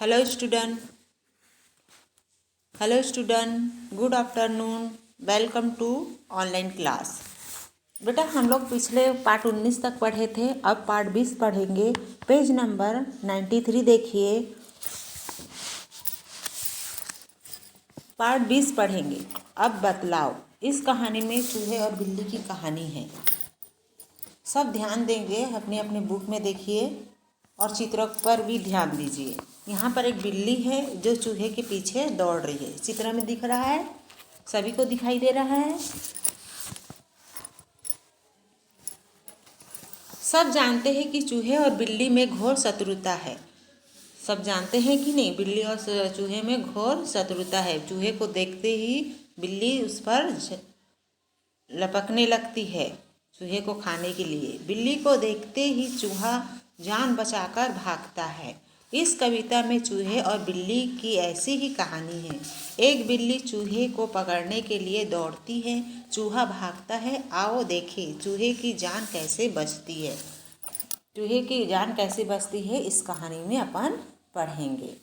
Hello student good afternoon. Welcome to online class. बेटा हम लोग पिछले पार्ट 19 तक पढ़े थे, अब पार्ट 20 पढ़ेंगे। पेज नंबर 93 देखिए, पार्ट 20 पढ़ेंगे। अब बतलाओ, इस कहानी में चूहे और बिल्ली की कहानी है। सब ध्यान देंगे, अपने अपने बुक में देखिए और चित्रों पर भी ध्यान दीजिए। यहाँ पर एक बिल्ली है जो चूहे के पीछे दौड़ रही है। चित्र में दिख रहा है, सभी को दिखाई दे रहा है। सब जानते हैं कि चूहे और बिल्ली में घोर शत्रुता है। सब जानते हैं कि नहीं, बिल्ली और चूहे में घोर शत्रुता है। चूहे को देखते ही बिल्ली उस पर लपकने लगती है चूहे को खाने के लिए। बिल्ली को देखते ही चूहा जान बचाकर भागता है। इस कविता में चूहे और बिल्ली की ऐसी ही कहानी है। एक बिल्ली चूहे को पकड़ने के लिए दौड़ती है, चूहा भागता है। आओ देखें चूहे की जान कैसे बचती है। चूहे की जान कैसे बचती है इस कहानी में अपन पढ़ेंगे।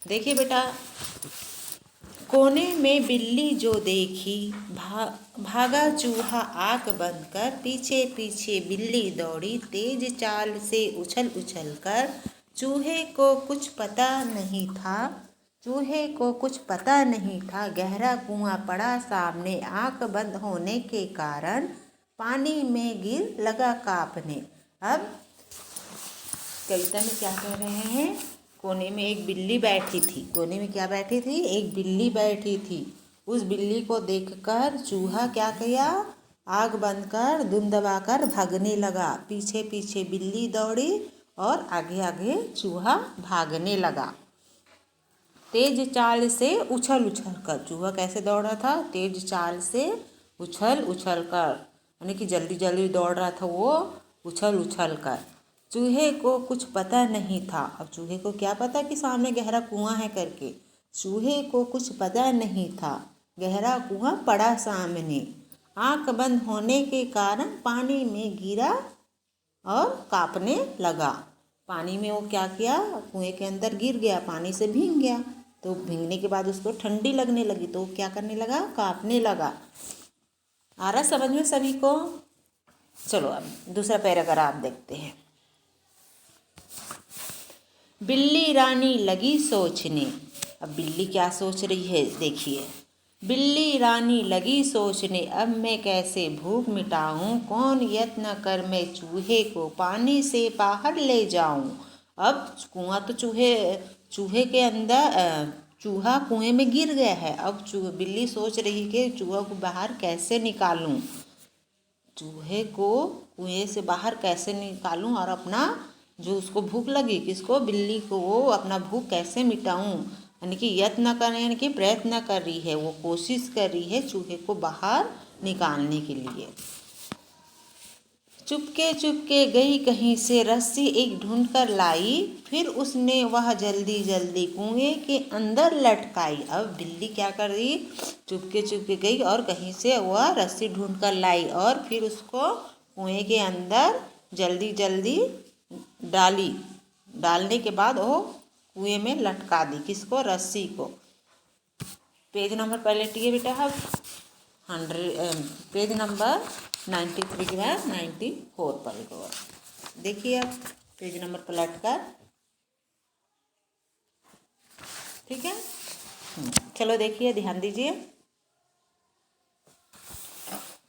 देखिए बेटा, कोने में बिल्ली जो देखी, भागा चूहा आँख बंद कर। पीछे पीछे बिल्ली दौड़ी तेज चाल से उछल उछल कर। चूहे को कुछ पता नहीं था, गहरा कुआं पड़ा सामने। आँख बंद होने के कारण पानी में गिर लगा कांपने। अब कविता में क्या कह रहे हैं, कोने में एक बिल्ली बैठी थी। कोने में क्या बैठी थी, एक बिल्ली बैठी थी। उस बिल्ली को देखकर चूहा क्या किया, आग बंद कर धुन दबाकर भागने लगा। पीछे पीछे बिल्ली दौड़ी और आगे आगे चूहा भागने लगा। तेज चाल से उछल उछल कर। चूहा कैसे दौड़ रहा था, तेज चाल से उछल उछल कर, यानी कि जल्दी जल्दी दौड़ रहा था वो, उछल उछल कर। चूहे को कुछ पता नहीं था। अब चूहे को क्या पता कि सामने गहरा कुआं है करके। चूहे को कुछ पता नहीं था, गहरा कुआं पड़ा सामने। आँख बंद होने के कारण पानी में गिरा और कांपने लगा। पानी में वो क्या किया, कुएं के अंदर गिर गया, पानी से भीग गया। तो भीगने के बाद उसको ठंडी लगने लगी, तो क्या करने लगा, कांपने लगा। आ रहा समझ में सभी को? चलो अब दूसरा पैराग्राफ देखते हैं। बिल्ली रानी लगी सोचने। अब बिल्ली क्या सोच रही है देखिए। बिल्ली रानी लगी सोचने, अब मैं कैसे भूख मिटाऊं। कौन यत्न कर मैं चूहे को पानी से बाहर ले जाऊं। अब कुआं तो चूहे के अंदर, चूहा कुएं में गिर गया है। अब बिल्ली सोच रही कि चूहा को बाहर कैसे निकालूं, चूहे को कुएं से बाहर कैसे निकालूं और अपना जो उसको भूख लगी, किसको, बिल्ली को, वो अपना भूख कैसे मिटाऊं। यानी कि यत्न कर, यानी कि प्रयत्न कर रही है, वो कोशिश कर रही है चूहे को बाहर निकालने के लिए। चुपके चुपके गई कहीं से रस्सी एक ढूंढ कर लाई। फिर उसने वह जल्दी जल्दी कुएं के अंदर लटकाई। अब बिल्ली क्या कर रही, चुपके चुपके गई और कहीं से वह रस्सी ढूंढ कर लाई और फिर उसको कुएं के अंदर जल्दी जल्दी डाली। डालने के बाद वो कुएं में लटका दी, किसको, रस्सी को। पेज नंबर पलटिए बेटा। अब 100 पेज नंबर 93 के बाद 94 पर गौर देखिए। अब पेज नंबर पलट कर, ठीक है। चलो देखिए, ध्यान दीजिए।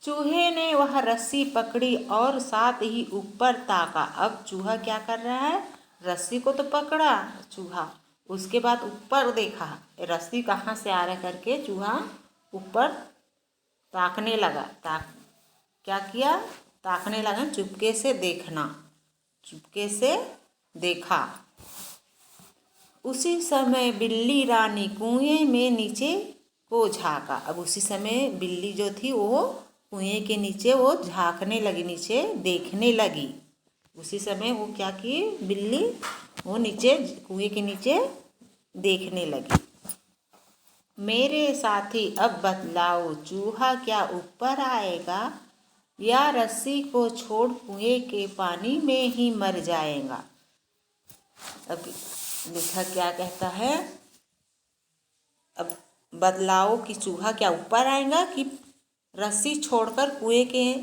चूहे ने वह रस्सी पकड़ी और साथ ही ऊपर ताका। अब चूहा क्या कर रहा है, रस्सी को तो पकड़ा चूहा, उसके बाद ऊपर देखा रस्सी कहाँ से आ रहा करके चूहा ऊपर ताकने लगा। क्या किया, ताकने लगा, चुपके से देखना, चुपके से देखा। उसी समय बिल्ली रानी कुएं में नीचे को झाँका। अब उसी समय बिल्ली जो थी वो कुएं के नीचे वो झाँकने लगी, नीचे देखने लगी। उसी समय वो क्या की, बिल्ली वो नीचे कुएं के नीचे देखने लगी। मेरे साथी अब बतलाओ, चूहा क्या ऊपर आएगा या रस्सी को छोड़ कुएं के पानी में ही मर जाएगा। अब लेखक क्या कहता है, अब बदलाओ कि चूहा क्या ऊपर आएगा कि रस्सी छोड़कर कुएं के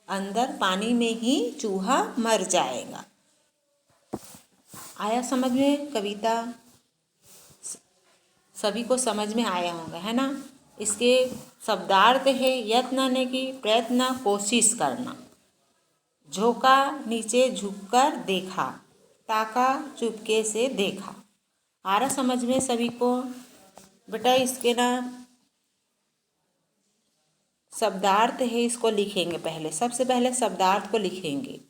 अंदर पानी में ही चूहा मर जाएगा। आया समझ में कविता? सभी को समझ में आया होगा, है ना। इसके शब्दार्थ है यत्न की प्रयत्न कोशिश करना, झोंका नीचे झुककर देखा, ताका चुपके से देखा। आ रहा समझ में सभी को? बेटा इसके ना शब्दार्थ है, इसको लिखेंगे। पहले सबसे पहले शब्दार्थ को लिखेंगे।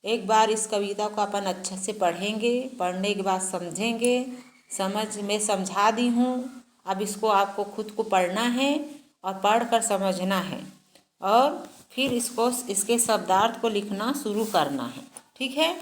एक बार इस कविता को अपन अच्छे से पढ़ेंगे, पढ़ने के बाद समझेंगे। समझ में समझा दी हूँ, अब इसको आपको खुद को पढ़ना है और पढ़कर समझना है और फिर इसके शब्दार्थ को लिखना शुरू करना है। ठीक है।